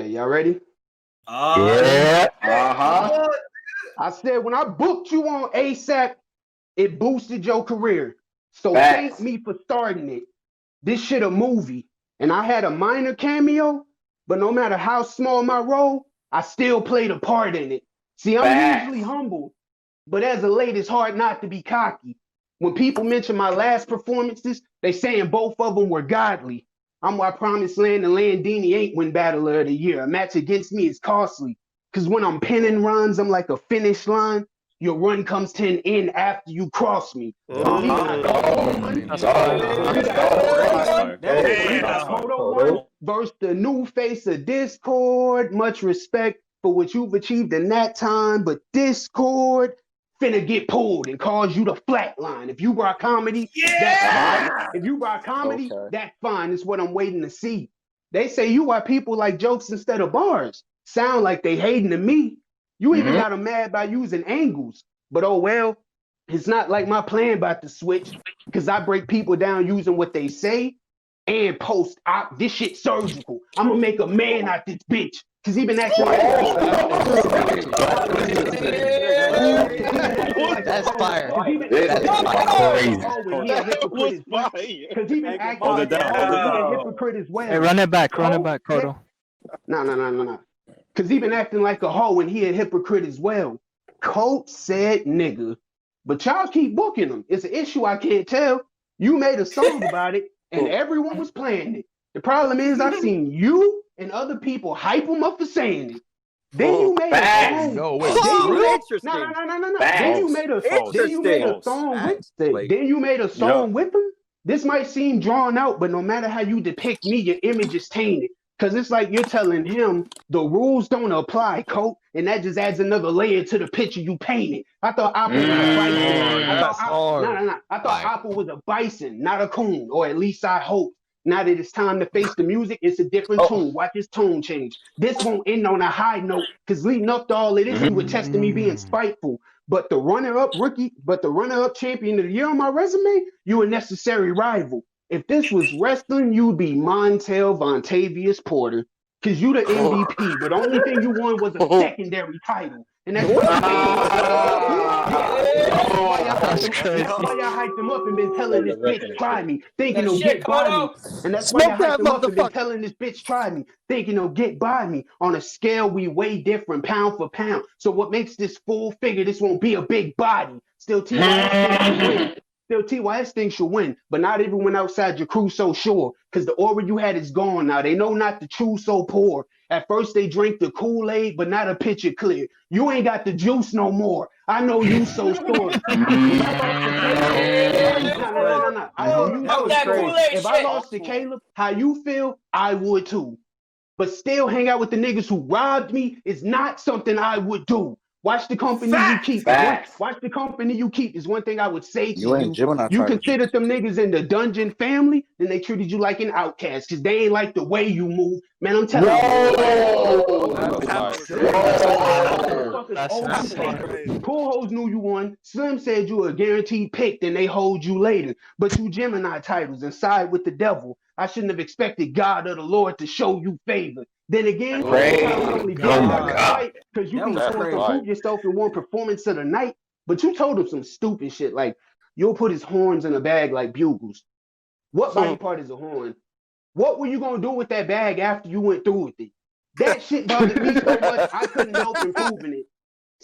Y'all ready? Yeah. I said when I booked you on ASAP, it boosted your career. So thank me for starting it. This shit a movie. And I had a minor cameo, but no matter how small my role, I still played a part in it. See, I'm usually humble, but as of late, it's hard not to be cocky. When people mention my last performances, they saying both of them were godly. I'm why Promised Land and Landini ain't win Battle of the Year. A match against me is costly. Because when I'm penning runs, I'm like a finish line. Your run comes to an end after you cross me. Codo-One versus the new face of Discord. Much respect for what you've achieved in that time, but Discord finna get pulled and cause you to flatline. If you brought comedy, that's fine. If you brought comedy, that's fine. It's what I'm waiting to see. They say you why people like jokes instead of bars. Sound like they hating to me. You even got them mad by using angles. But oh well, it's not like my plan about to switch because I break people down using what they say and post op. This shit surgical. I'm gonna make a man out this bitch. Cause he been acting like that's fire. That's crazy. Cause he been acting like a hypocrite as well. Hey, run it back, Codo. No. Cause he been acting like a hoe and he a hypocrite as well. Colt said nigga, but y'all keep booking him. It's an issue I can't tell. You made a song about it and everyone was playing it. The problem is I've seen you and other people hype him up for saying it. Then you made a song. No, wait. No. Then you made a song with him. This might seem drawn out, but no matter how you depict me, your image is tainted. Because it's like you're telling him the rules don't apply, Colt, and that just adds another layer to the picture you painted. I thought Oppa was a bison. I thought Oppa was a bison, not a coon, or at least I hope. Now that it's time to face the music, it's a different tune. Watch his tone change. This won't end on a high note, because leading up to all of this, you were testing me being spiteful. But the runner-up champion of the year on my resume, you a necessary rival. If this was wrestling, you'd be Montel Vontavious Porter, because you the MVP, but the only thing you won was a secondary title. And that's why y'all hyped him up and been telling this bitch try me, thinking he'll get by me. And that's why y'all hyped him up and been telling this bitch try me, thinking he'll get by me. On a scale we way different, pound for pound. So what makes this full figure, this won't be a big body. Still TYS thinks you'll win, but not everyone outside your crew so sure, because the aura you had is gone now. They know not to choose so poor. At first they drink the Kool-Aid, but not a pitcher clear. You ain't got the juice no more. I know you so sure. If I lost to Caleb, how you feel, I would too. But still hang out with the niggas who robbed me is not something I would do. Watch the company you keep. Watch the company you keep is one thing I would say to you. You considered them niggas in the dungeon family, then they treated you like an outcast because they ain't like the way you move. Man, I'm telling you. Cool hoes knew you won. Slim said you were a guaranteed pick, then they hold you later. But you Gemini titles and side with the devil. I shouldn't have expected God or the Lord to show you favor. Then again, because you be supposed to prove yourself in one performance of the night, but you told him some stupid shit like you'll put his horns in a bag like bugles. What body part is a horn? What were you gonna do with that bag after you went through with it? That shit bothered me so much I couldn't help improving it.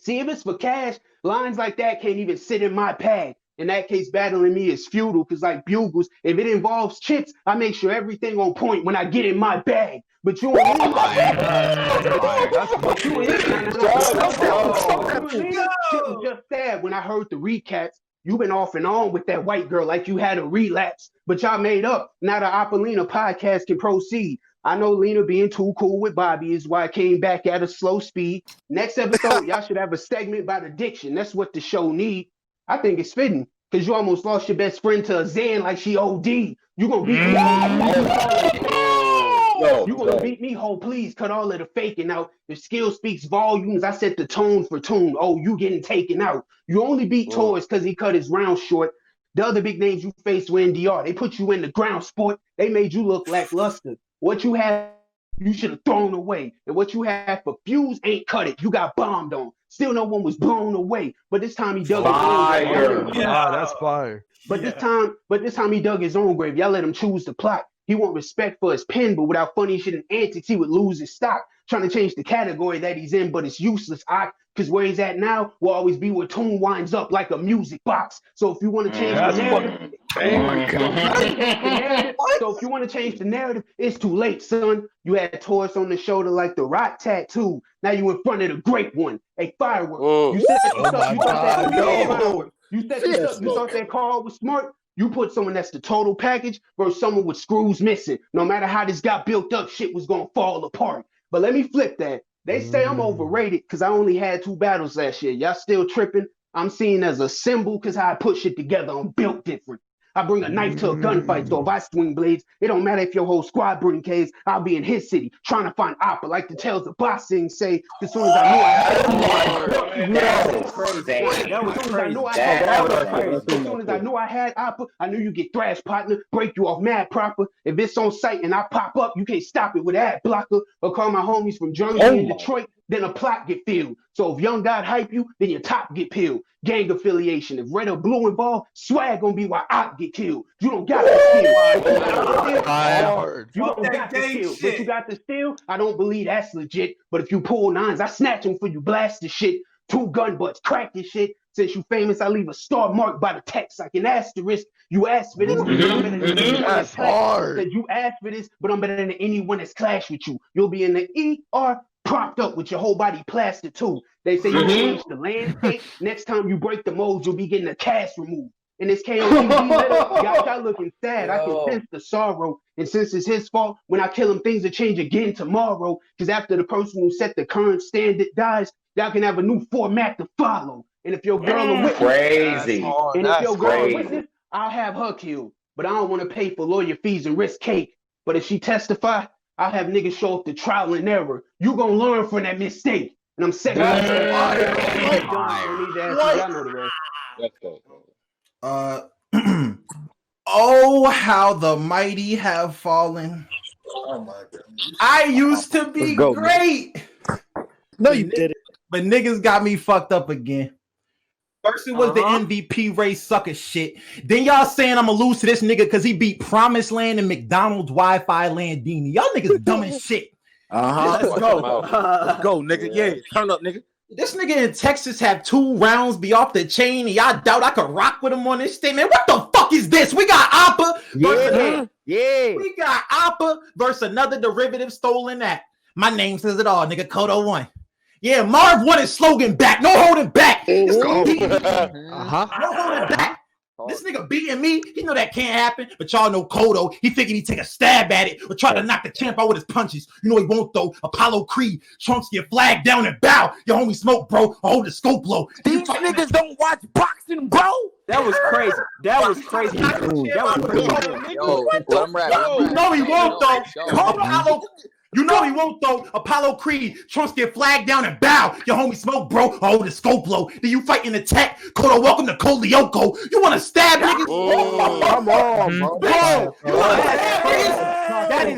See, if it's for cash, lines like that can't even sit in my pad. In that case, battling me is futile because like bugles, if it involves chips, I make sure everything on point when I get in my bag. But you ain't in my bag. Shit was just sad when I heard the recaps. You been off and on with that white girl like you had a relapse. But y'all made up. Now the Oppatunethisstick podcast can proceed. I know Lena being too cool with Bobby is why I came back at a slow speed. Next episode, y'all should have a segment about addiction. That's what the show need. I think it's fitting because you almost lost your best friend to a Zan like she OD. You gonna beat me? You gonna beat me? Ho, please cut all of the faking out. If skill speaks volumes, I set the tone for tune. Oh, you getting taken out. You only beat Torres because he cut his round short. The other big names you faced were in DR. They put you in the ground sport. They made you look lackluster. What you have, you should have thrown away. And what you had for Fuse ain't cut it. You got bombed on. Still no one was blown away. But this time he dug his own grave. That's fire. But this time he dug his own grave. Y'all let him choose the plot. He want respect for his pen, but without funny shit and antics, he would lose his stock. Trying to change the category that he's in, but it's useless. Because where he's at now will always be where tune winds up like a music box. So if you want to change the narrative, so if you want to change the narrative, it's too late, son. You had Taurus on the shoulder like the rock tattoo. Now you in front of the great one. A firework. You thought that call was smart. You put someone that's the total package versus someone with screws missing. No matter how this got built up, shit was gonna fall apart. But let me flip that. They say I'm overrated because I only had 2 battles last year. Y'all still tripping? I'm seen as a symbol because how I put shit together. I'm built different. I bring a knife to a gunfight, so if I swing blades, it don't matter if your whole squad bring K's. I'll be in his city trying to find Oppa, like the tales of boxing say. As soon as I knew I had Oppa, I knew you get thrashed, partner. Break you off mad proper. If it's on site and I pop up, you can't stop it with ad blocker or call my homies from Germany and Detroit. Then a plot get filled. So if Young God hype you, then your top get peeled. Gang affiliation. If red or blue involved, swag gonna be why Artt get killed. You don't got the skill. You don't got the skill. But you got the skill. I don't believe that's legit. But if you pull 9s, I snatch them for you. Blast the shit. 2 gun butts. Crack this shit. Since you famous, I leave a star marked by the text like an asterisk. You asked for this, but I'm better than anyone that's hard. You asked for this, but I'm better than anyone that's clashed with you. You'll be in the ER propped up with your whole body plastered too. They say you change the landscape. Next time you break the mold, you'll be getting a cast removed. And this KOTV letter got looking sad. I can sense the sorrow. And since it's his fault, when I kill him, things will change again tomorrow. Because after the person who set the current standard dies, y'all can have a new format to follow. And if your girl a witness, I'll have her killed. But I don't want to pay for lawyer fees and risk cake. But if she testify, I'll have niggas show up to trial and error. You gonna learn from that mistake. And I'm second. Oh, how the mighty have fallen. Oh my God. I used to be great. No, you didn't. But niggas got me fucked up again. First it was the MVP race sucker shit. Then y'all saying I'ma lose to this nigga because he beat Promised Land and McDonald's Wi-Fi Landini. Y'all niggas dumb as shit. Let's go. Let's go, nigga. Yeah, turn up, nigga. This nigga in Texas have 2 rounds be off the chain, and y'all doubt I could rock with him on this thing, man. What the fuck is this? We got Oppa versus we got Oppa versus another derivative stolen that. My name says it all, nigga. Codo-One. Yeah, Marv won his slogan back. No holding back. No holding back. This nigga beating me, he know that can't happen, but y'all know Codo. He figured he'd take a stab at it or try to knock the champ out with his punches. You know he won't though. Apollo Creed, Trunks get flagged down and bow. Your homie smoke, bro. Hold the scope low. These niggas don't watch boxing, bro. That was crazy. That was crazy. That was crazy. You know he won't though. Apollo. You know he won't though. Apollo Creed, Trunks get flagged down and bow. Your homie smoke, bro. Hold the scope low. Then you fight in the tech. Codo, welcome to Kolioko. You want to stab niggas? Come on, bro. Bro, you want to stab niggas? That is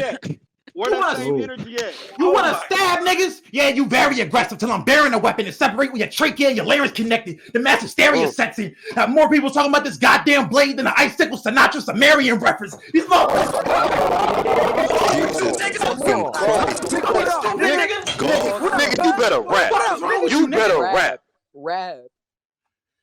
crazy. Where that same energy at? You want to stab niggas? Yeah, you very aggressive till I'm bearing a weapon and separate with your trachea and your larynx connected. The mass hysteria sets in. Have more people talking about this goddamn blade than the icicle Sinatra Sumerian reference. These motherfuckers. Nigga, you better rap. You better rap.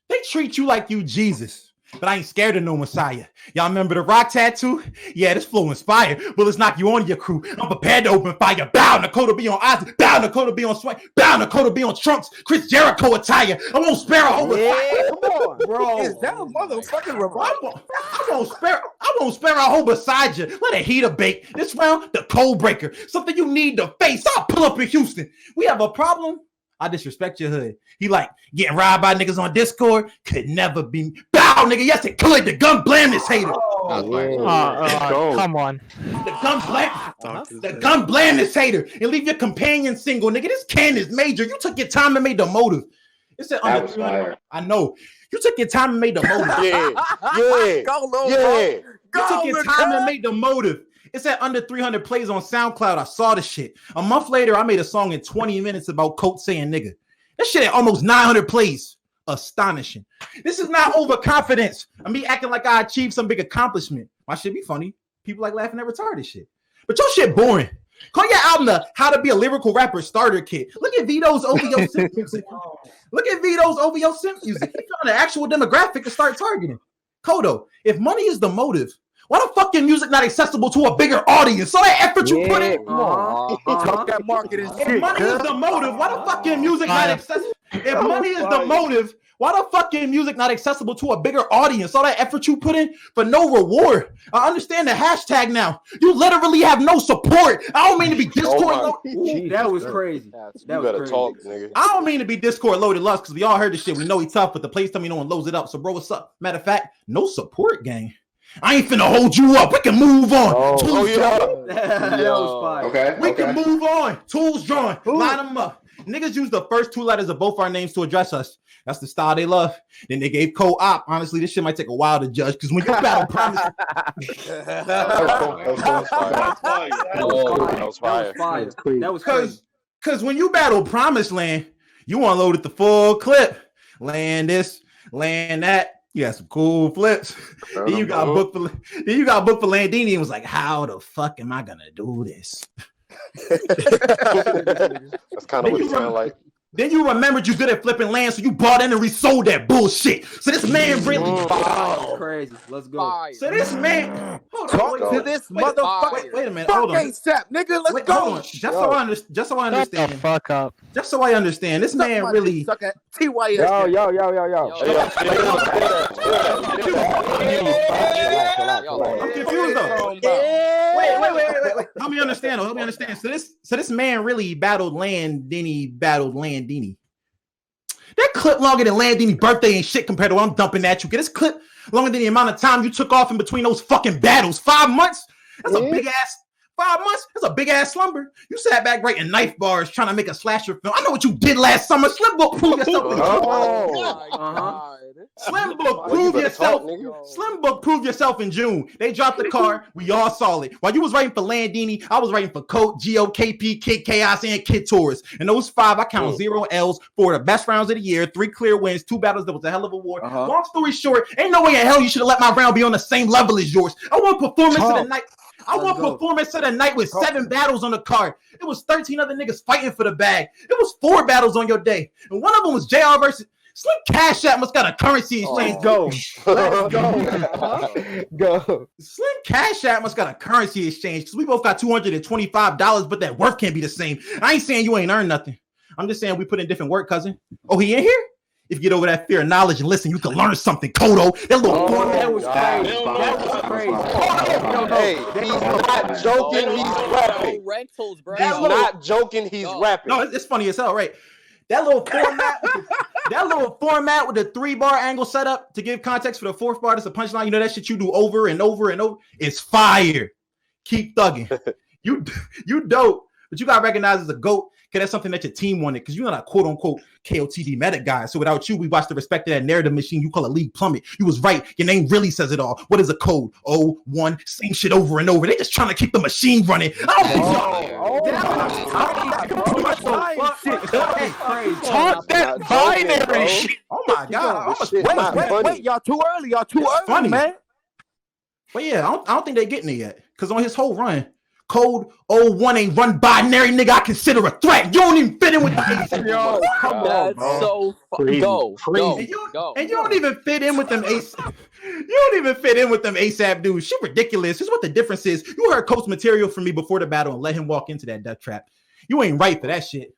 They treat you like you Jesus. but I ain't scared of no Messiah. Y'all remember the rock tattoo? Yeah, this flow inspired. Bullets knock you on your crew. I'm prepared to open fire. Bow, Dakota be on Isaac. Bow, Dakota be on Swank. Bow, Dakota be on Trunks. Chris Jericho attire. I won't spare a whole Yeah, come on, Bro, Is that a motherfucking revival? I won't spare a whole beside you. Let a heater bake. This round, the cold breaker. Something you need to face. I'll pull up in Houston. We have a problem. I disrespect your hood. He like getting robbed by niggas on Discord. Could never be. Bow, nigga. Yes, it could. The gun blam this hater. Come on. The gun blam. The gun blam this hater. And leave your companion single, nigga. This can is major. You took your time and made the motive. It said under 300. I know. You took your time and made the motive. You took your time and made the motive. It's at under 300 plays on SoundCloud. I saw the shit. A month later, I made a song in 20 minutes about Colt saying nigga. That shit at almost 900 plays. Astonishing. This is not overconfidence. I'm me acting like I achieved some big accomplishment. My shit be funny. People like laughing at retarded shit. But your shit boring. Call your album the How to Be a Lyrical Rapper Starter Kit. Look at Vito's OVO Simp music. Look at Vito's OVO Simp music. He found an actual demographic to start targeting. Kodo, if money is the motive, why the fuck your music not accessible to a bigger audience? So that effort you put in. Talk that marketing shit. If money is the motive, why the fuck your music not accessible? If money is the motive, why the fuck your music not accessible to a bigger audience? All that effort you put in for no reward. I understand the hashtag now. You literally have no support. I don't mean to be Discord loaded. That was crazy. You better talk, nigga. I don't mean to be Discord loaded lust because we all heard this shit. We know he tough, but the place tell me no one loads it up. So bro, what's up? Matter of fact, no support, gang. I ain't finna hold you up. We can move on. That was fire. Okay. We can move on. Tools drawn. Line them up. Niggas use the first two letters of both our names to address us. That's the style they love. Then they gave co-op. Honestly, this shit might take a while to judge because when you battle promise, That was crazy. Because when you battle Promised Land, you want to load it the full clip. Land this, land that. You got some cool flips. Then you got booked for Landini and was like, how the fuck am I gonna do this? That's kind of what it sounded like. Then you remembered you good at flipping land, so you bought in and resold that bullshit. So this man really Crazy. Let's go. So this man Talk to this motherfucker. Wait a minute. Hold on. ASAP, nigga. Let's go. Hold on. Just so I understand. Shut the fuck up. Just so I understand. This man really Suck at TYS. Yo. I'm confused though. Wait. Help me understand. So this man really battled Landini. That clip longer than Landini's birthday ain't shit compared to what I'm dumping at you. Get this clip longer than the amount of time you took off in between those fucking battles. 5 months? That's a big ass. 5 months? That's a big ass slumber. You sat back writing knife bars trying to make a slasher film. I know what you did last summer. Slim Book, prove yourself. Slim Book, prove yourself. Slim Book, prove yourself in June. They dropped the car. We all saw it. While you was writing for Landini, I was writing for Coat, Geo, KP, Kid Chaos, and Kid Taurus. And those 5, I count 0 L's, 4 the best rounds of the year, 3 clear wins, 2 battles that was a hell of a war. Long story short, ain't no way in hell you should have let my round be on the same level as yours. I want performance of the night. Performance of the night with 7 battles on the card. It was 13 other niggas fighting for the bag. It was 4 battles on your day. And one of them was JR versus Slim Cash App must got a currency exchange. Let's go. Slim Cash App must got a currency exchange because we both got $225, but that work can't be the same. I ain't saying you ain't earned nothing. I'm just saying we put in different work, cousin. Oh, he in here? If you get over that fear of knowledge and listen, you can learn something, Kodo. That little That was crazy. Hey, he's not joking. He's rapping. He's not joking. He's rapping. No, it's funny as hell, right? That little format with the 3-bar angle setup to give context for the 4th bar. That's a punchline. You know that shit you do over and over and over. It's fire. Keep thugging. You dope, but you got recognized as a GOAT because that's something that your team wanted because you're not a quote-unquote KOTD medic guy. So without you, we watched the respect of that narrative machine you call a league plummet. You was right. Your name really says it all. What is a code? 01, same shit over and over. They just trying to keep the machine running. I don't think Talk that binary shit. Oh my God. Wait, y'all too early. Y'all too early, funny, man. But yeah, I don't think they're getting it yet. Because on his whole run, Code 01 ain't run binary, nigga. I consider a threat. You don't even fit in with the ASAP. Yo, come on, That's bro. so go. And you don't even fit in with them ASAP. You don't even fit in with them ASAP dudes. Shit ridiculous. Here's what the difference is. You heard Coach material from me before the battle and let him walk into that death trap. You ain't right for that shit.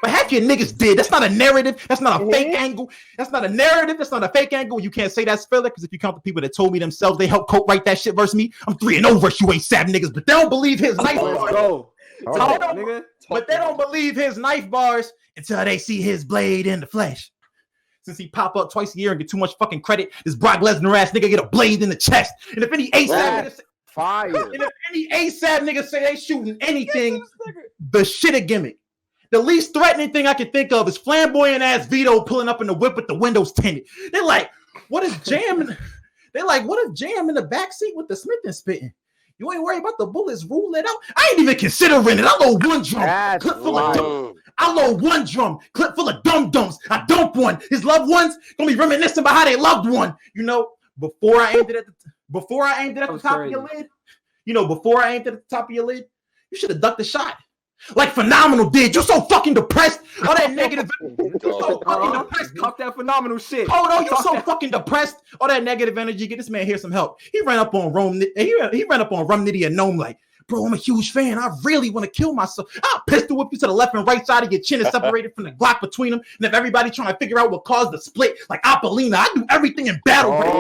But half your niggas did. That's not a narrative. That's not a fake angle. That's not a narrative. That's not a fake angle. You can't say that's filler because if you count the people that told me themselves they helped Coach write that shit versus me, I'm 3-0 versus you ASAP niggas. But they don't believe his knife bars. But they don't believe his knife bars until they see his blade in the flesh. Since he pop up twice a year and get too much fucking credit, this Brock Lesnar ass nigga get a blade in the chest. And if any ASAP niggas say they shooting anything, the shit a gimmick. The least threatening thing I can think of is flamboyant ass Vito pulling up in the whip with the windows tinted. They're like, what is jamming? They're like, what if Jam in the backseat with the Smith and spitting? You ain't worried about the bullets ruling out. I ain't even considering it. I load one drum, clip full of dumb. I load one drum, clip full of dum-dums. I dump one. His loved ones gonna be reminiscing about how they loved one. You know, before I aimed it at the top of your lid. You know, before I aimed it at the top of your lid, you should have ducked the shot. Like Phenomenal did. You're so fucking depressed. All that negative. You're so fucking depressed. Talk that Phenomenal shit. Oh no, you're so fucking depressed. All that negative energy. Get this man here some help. He ran up on Rum Nitty and Gnome like, bro, I'm a huge fan. I really want to kill myself. I'll pistol whip you to the left and right side of your chin is separated from the Glock between them. And if everybody trying to figure out what caused the split, like Oppatunethisstick, I do everything in battle rap.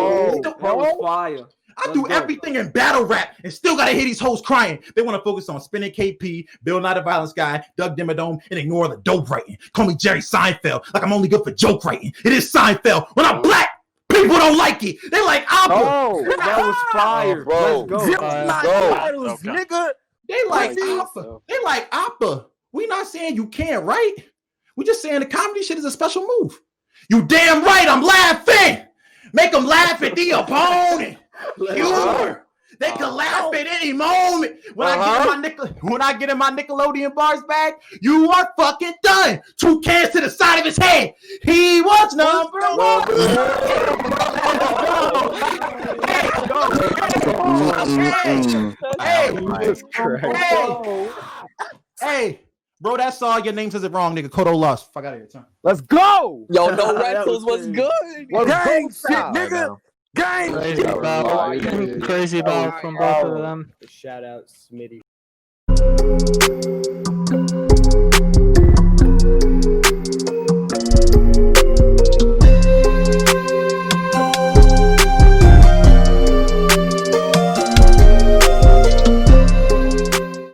That was fire. I do everything in battle rap and still gotta hear these hoes crying. They want to focus on spinning KP, Bill Not a Violence Guy, Doug Dimmadome, and ignore the dope writing. Call me Jerry Seinfeld, like I'm only good for joke writing. It is Seinfeld. When I'm black, people don't like it. They like Oppa. Oh, that was fire. Bro. Let's go. Nigga. They like Oppa. They like Oppa. We not saying you can't write. We just saying the comedy shit is a special move. You damn right, I'm laughing. Make them laugh at the opponent. Humor. They can laugh at any moment. When I get in my Nickelodeon bars bag, you are fucking done. 2 cans to the side of his head. He was number one. Hey, bro, that's all. Your name says it wrong, nigga. Kodo lost. Fuck out of here, son. Let's go. Yo, no Rectals was good. Gang shit, nigga. Gang. Crazy ball from both of them. Shout out Smitty.